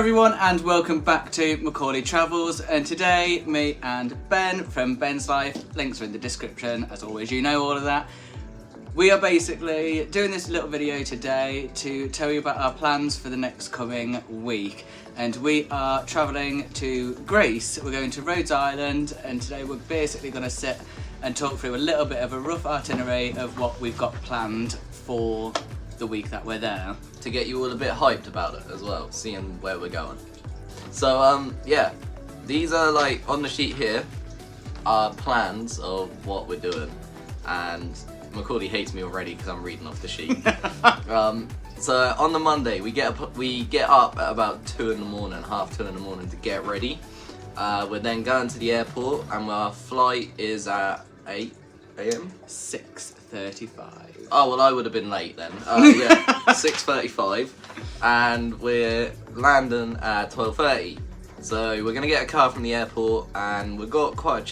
everyone and welcome back to Macorlee Travels, and today me and Ben from Ben's Life, links are in the description as always, you know all of that. We are basically doing this little video today to tell you about our plans for the next coming week, and we are travelling to Greece. We're going to Rhodes Island, and today we're basically going to sit and talk through a little bit of a rough itinerary of what we've got planned for the week that we're there. To get you all a bit hyped about it as well, seeing where we're going. So yeah, these are like on the sheet here, are plans of what we're doing, and Macorlee hates me already because I'm reading off the sheet. So on the Monday we get up at about 2 in the morning, half 2 in the morning to get ready. We're then going to the airport, and our flight is at 8 AM? 6:35. Oh, well, I would have been late then. Yeah, 6:35, and we're landing at 12:30. So we're gonna get a car from the airport, and we found quite a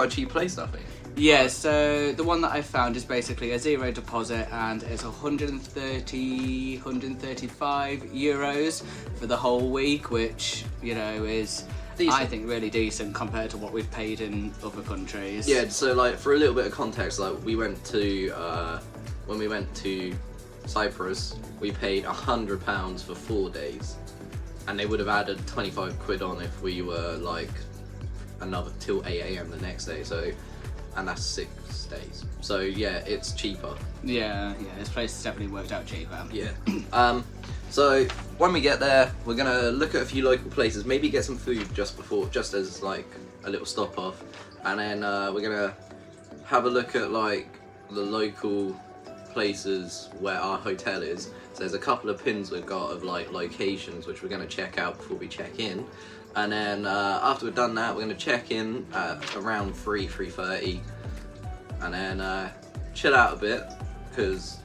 cheap place, I think. Yeah, so the one that I found is basically a zero deposit, and it's 135 euros for the whole week, which, you know, is decent. I think really decent compared to what we've paid in other countries. Yeah, so like for a little bit of context, like we went to when we went to Cyprus, we paid £100 for 4 days, and they would have added 25 quid on if we were like another till 8 AM the next day. So, and that's 6 days. So yeah, it's cheaper. Yeah, this place has definitely worked out cheaper. Yeah. So when we get there, we're gonna look at a few local places, maybe get some food just as like a little stop off, and then we're gonna have a look at like the local places where our hotel is. So there's a couple of pins we've got of like locations which we're gonna check out before we check in, and then after we've done that, we're gonna check in at around 3:30, and then chill out a bit because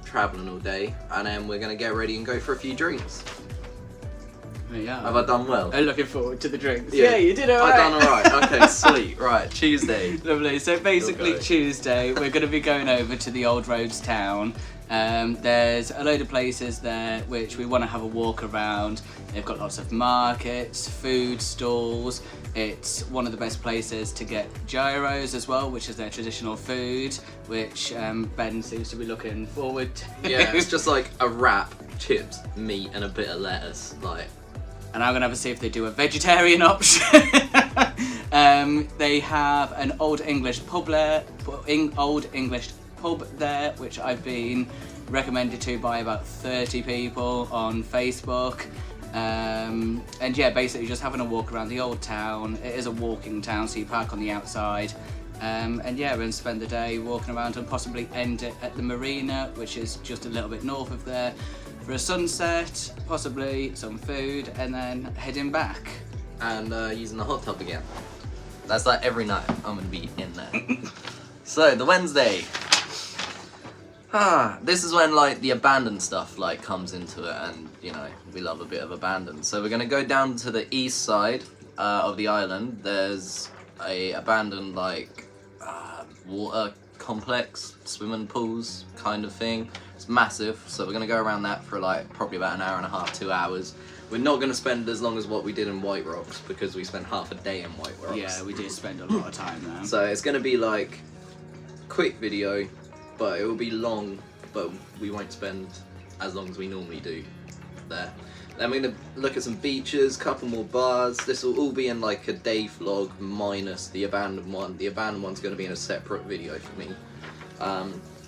traveling all day, and then we're gonna get ready and go for a few drinks. Yeah. Have I done well? I'm looking forward to the drinks. Yeah, you did alright. I've done alright. Okay, sweet. Right, Tuesday. Lovely. So basically Tuesday we're going to be going over to the old Rhodes town. There's a load of places there which we want to have a walk around. They've got lots of markets, food stalls. It's one of the best places to get gyros as well, which is their traditional food, which Ben seems to be looking forward to. Yeah, it's just like a wrap, chips, meat, and a bit of lettuce, like. And I'm gonna have to see if they do a vegetarian option. They have an old English pub there, which I've been recommended to by about 30 people on Facebook. And yeah, basically just having a walk around the old town. It is a walking town, so you park on the outside. And yeah, we're gonna spend the day walking around and possibly end it at the marina, which is just a little bit north of there, for a sunset, possibly some food, and then heading back. And using the hot tub again. That's like every night I'm gonna be in there. So the Wednesday. This is when like the abandoned stuff like comes into it, and you know, we love a bit of abandoned. So we're gonna go down to the east side of the island. There's a abandoned like water complex, swimming pools kind of thing. It's massive, so we're gonna go around that for like probably about an hour and a half, 2 hours. We're not gonna spend as long as what we did in White Rocks, because we spent half a day in White Rocks. Yeah, we did spend a lot of time there. So it's gonna be like quick video, but it will be long, but we won't spend as long as we normally do there. Then we're gonna look at some beaches, couple more bars. This will all be in like a day vlog minus the abandoned one. The abandoned one's gonna be in a separate video for me.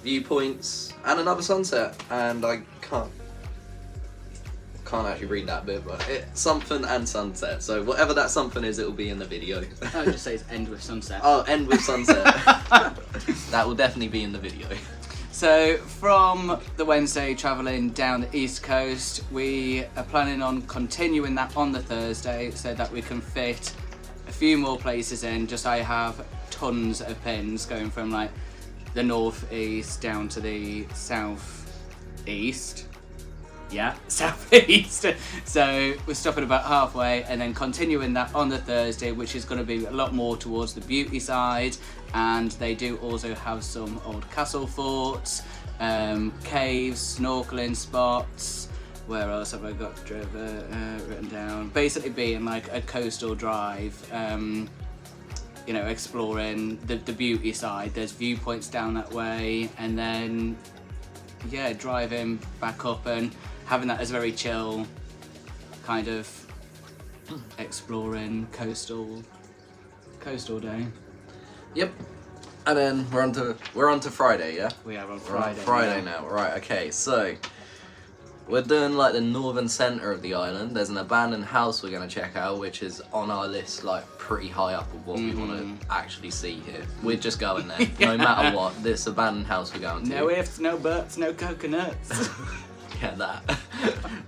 Viewpoints and another sunset, and I can't actually read that bit, but it's something and sunset. So whatever that something is, it will be in the video. I would just say it's end with sunset. Oh, end with sunset. That will definitely be in the video. So from the Wednesday travelling down the east coast, we are planning on continuing that on the Thursday so that we can fit a few more places in. Just I have tons of pins going from like the northeast down to the southeast. Yeah, southeast. So we're stopping about halfway and then continuing that on the Thursday, which is going to be a lot more towards the beauty side. And they do also have some old castle forts, caves, snorkeling spots, Where else have I got written down? Basically being like a coastal drive, you know, exploring the beauty side. There's viewpoints down that way, and then yeah, driving back up and having that as a very chill kind of exploring coastal day. Yep. And then we're on to Friday, yeah? We are on We're on Friday. Friday now. Right, okay, so we're doing like the northern centre of the island. There's an abandoned house we're gonna check out, which is on our list, like pretty high up of what we want to actually see here. We're just going there, no matter what. This abandoned house we're going to. No ifs, no buts, no coconuts. Yeah, that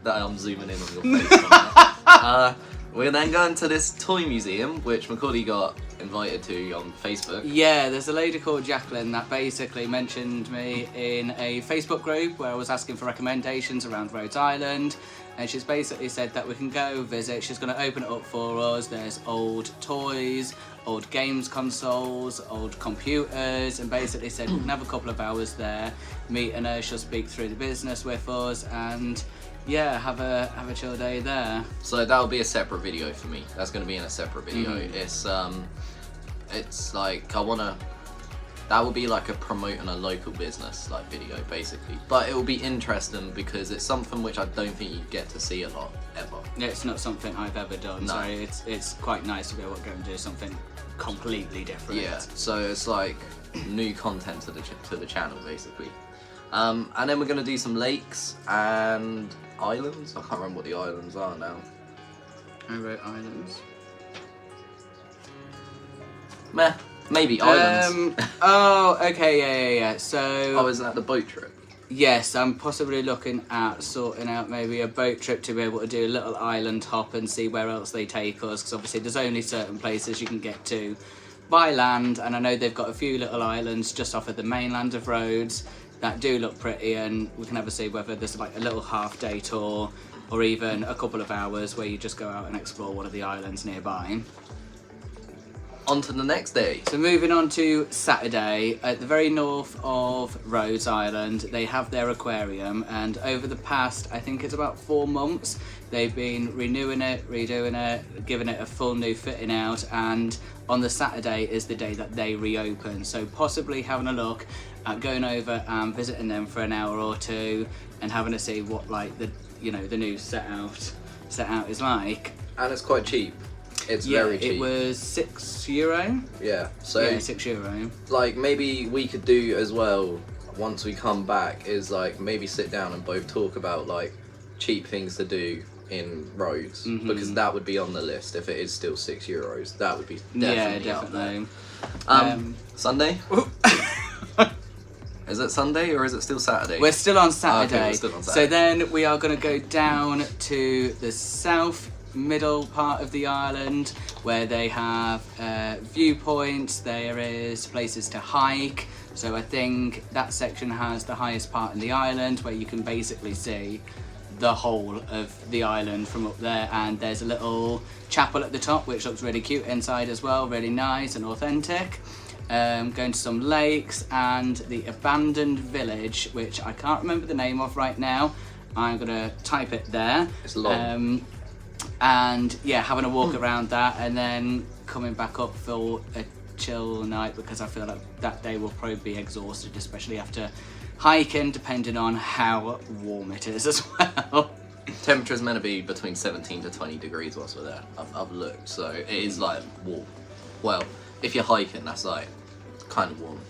I'm zooming in on your face. On that. We're then going to this toy museum, which Macorlee got invited to on Facebook. Yeah, there's a lady called Jacqueline that basically mentioned me in a Facebook group where I was asking for recommendations around Rhodes Island, and she's basically said that we can go visit. She's going to open it up for us. There's old toys, old games consoles, old computers, and basically said we can have a couple of hours there, meeting her. She'll speak through the business with us, and yeah, have a chill day there. So that'll be a separate video for me. That's going to be in a separate video. It's like that will be like a promoting a local business like video basically. But it will be interesting because it's something which I don't think you get to see a lot ever. It's not something I've ever done, No. so it's quite nice to be able to go and do something completely different. Yeah. So it's like new content to the channel basically. And then we're gonna do some lakes and islands. I can't remember what the islands are now. I wrote islands. Meh. Maybe islands. Oh, okay, yeah. So Oh, is that the boat trip? yes, I'm possibly looking at sorting out maybe a boat trip to be able to do a little island hop and see where else they take us, because obviously there's only certain places you can get to by land, and I know they've got a few little islands just off of the mainland of Rhodes that do look pretty, and we can have a see whether there's like a little half-day tour or even a couple of hours where you just go out and explore one of the islands nearby. On to the next day. So moving on to Saturday, at the very north of Rhodes Island, they have their aquarium, and over the past, I think it's about 4 months, they've been renewing it, redoing it, giving it a full new fitting out, and on the Saturday is the day that they reopen. So possibly having a look at going over and visiting them for an hour or two and having a see what like the new set out is like. And it's quite cheap. It's very cheap. It was €6. Yeah. So yeah, €6. like maybe we could do as well once we come back is like maybe sit down and both talk about like cheap things to do in Rhodes, because that would be on the list if it is still €6. That would be definitely up there. Sunday? Is it Sunday or is it still Saturday? We're still on Saturday. Okay, we're still on So Saturday. then we are going to go down to the south middle part of the island where they have viewpoints, there is places to hike. So I think that section has the highest part in the island where you can basically see the whole of the island from up there, and there's a little chapel at the top which looks really cute inside as well, really nice and authentic. Going to some lakes and the abandoned village, which I can't remember the name of right now. I'm gonna type it there. It's long. And yeah, having a walk around that and then coming back up for a chill night, because I feel like that day will probably be exhausted, especially after hiking, depending on how warm it is as well. Temperature's meant to be between 17 to 20 degrees whilst we're there. I've looked, so it is like warm. Well, if you're hiking, that's like kind of warm.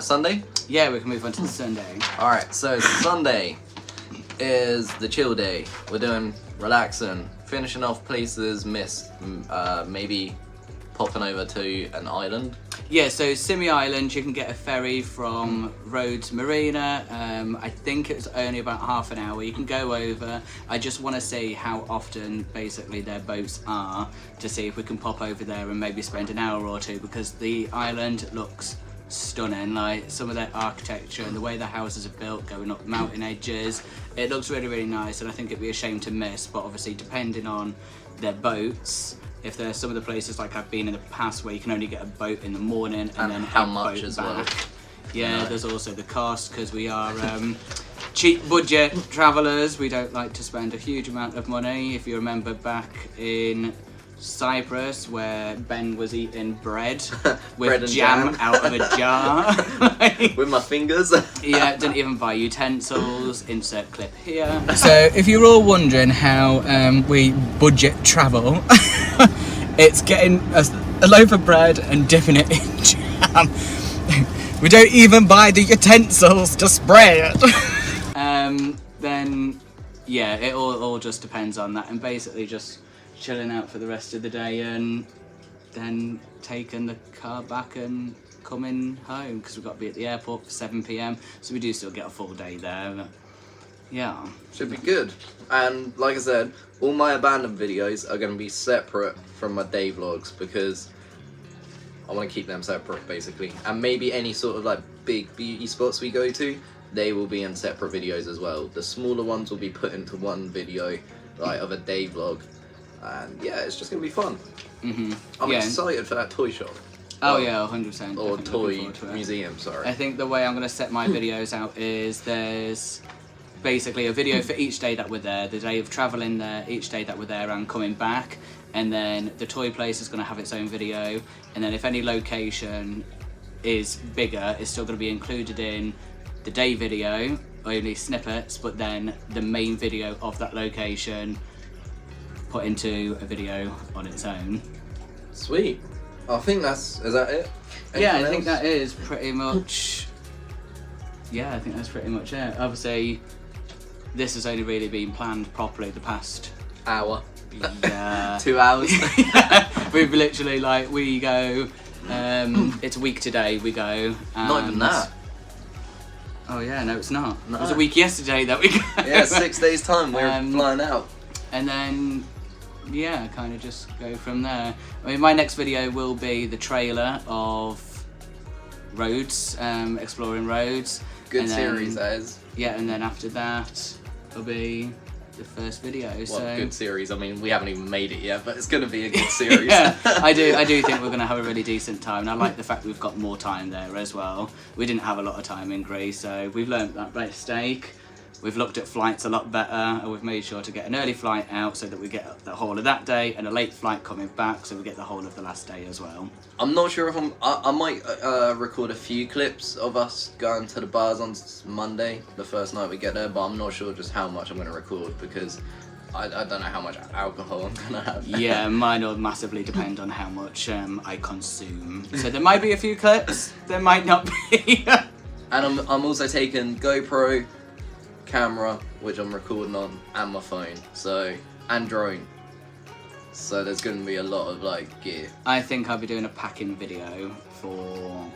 Sunday? Yeah, we can move on to the Sunday. Alright, so Sunday is the chill day. We're doing relaxing, finishing off places missed, maybe popping over to an island. Yeah, so Simi Island, you can get a ferry from Rhodes Marina. I think it's only about half an hour. You can go over. I just want to see how often basically their boats are to see if we can pop over there and maybe spend an hour or two, because the island looks stunning. Like some of their architecture and the way the houses are built going up mountain edges, it looks really, really nice, and I think it'd be a shame to miss. But obviously depending on their boats, if there's some of the places like I've been in the past where you can only get a boat in the morning and then how a much boat as back. well. Yeah, there's also the cost, because we are cheap budget travellers, we don't like to spend a huge amount of money. If you remember back in Cyprus where Ben was eating bread with Bread and jam out of a jar. With my fingers. Yeah, didn't even buy utensils. Insert clip here. So if you're all wondering how we budget travel, it's getting a loaf of bread and dipping it in jam. We don't even buy the utensils to spray it. Then yeah, it all just depends on that, and basically just chilling out for the rest of the day and then taking the car back and coming home because we've got to be at the airport for 7 p.m. so we do still get a full day there, but yeah, should be good. And like I said, all my abandoned videos are going to be separate from my day vlogs because I want to keep them separate basically, and maybe any sort of like big beauty spots we go to, they will be in separate videos as well. The smaller ones will be put into one video like of a day vlog. And yeah, it's just gonna be fun. I'm excited for that toy shop. Oh yeah, 100%. Or toy museum, sorry. I think the way I'm gonna set my videos out is there's basically a video for each day that we're there, the day of travelling there, each day that we're there and coming back, and then the toy place is gonna have its own video, and then if any location is bigger, it's still gonna be included in the day video, only snippets, but then the main video of that location put into a video on its own. Sweet. I think is that it? Yeah, I think that is pretty much, yeah, I think that's pretty much it. Obviously, this has only really been planned properly the past hour. Yeah. 2 hours. We've literally, like, we go, it's a week today, we go. And not even that. Oh yeah, no it's not. No. It was a week yesterday that we go. Yeah, 6 days time, we're flying out. And then, yeah, kind of just go from there. I mean, my next video will be the trailer of Rhodes, exploring Rhodes. Good series, that is. Yeah, and then after that, it'll be the first video. Well, so good series. I mean, we haven't even made it yet, but it's going to be a good series. Yeah, I do think we're going to have a really decent time, and I like the fact we've got more time there as well. We didn't have a lot of time in Greece, so we've learned that mistake. We've looked at flights a lot better, and we've made sure to get an early flight out so that we get the whole of that day, and a late flight coming back so we get the whole of the last day as well. I'm not sure if I might record a few clips of us going to the bars on Monday, the first night we get there, but I'm not sure just how much I'm going to record because I don't know how much alcohol I'm going to have. Yeah, mine will massively depend on how much I consume. So there might be a few clips, there might not be. And I'm also taking GoPro, camera, which I'm recording on, and my phone, so, and drone. So there's going to be a lot of like gear. I think I'll be doing a packing video for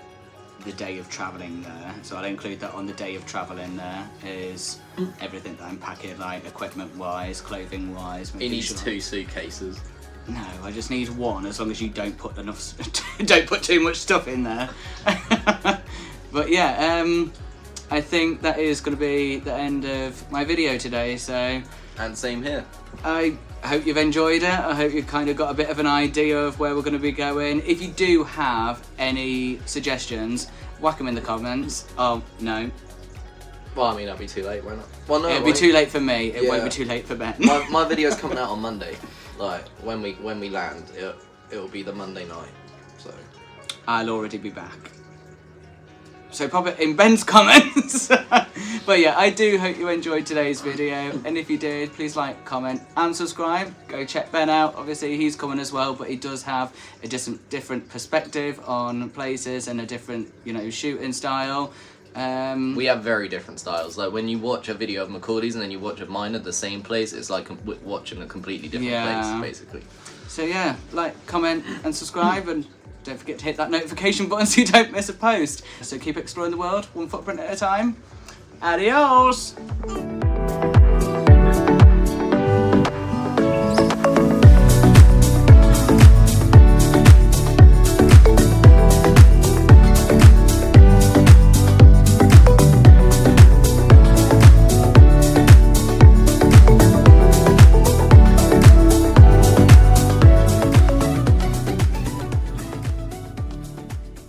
the day of travelling there. So I'll include that on the day of travelling there, is everything that I'm packing, like equipment wise, clothing wise. He needs 2 suitcases. No, I just need 1, as long as you don't put enough, don't put too much stuff in there. But yeah, I think that is going to be the end of my video today, so... And same here. I hope you've enjoyed it. I hope you've kind of got a bit of an idea of where we're going to be going. If you do have any suggestions, whack them in the comments. Oh, no. Well, I mean, that'll be too late, won't it? Well, no, it'll be too late for me. It won't be too late for Ben. my video's coming out on Monday. Like, when we land, it'll be the Monday night, so... I'll already be back. So pop it in Ben's comments. But yeah, I do hope you enjoyed today's video, and if you did, please like, comment and subscribe. Go check Ben out. Obviously he's coming as well, but he does have a different perspective on places and a different, you know, shooting style. We have very different styles. Like when you watch a video of Macorlee's and then you watch of mine at the same place, it's like watching a completely different place, basically. So yeah, like, comment and subscribe, and don't forget to hit that notification button so you don't miss a post. So keep exploring the world, one footprint at a time. Adios!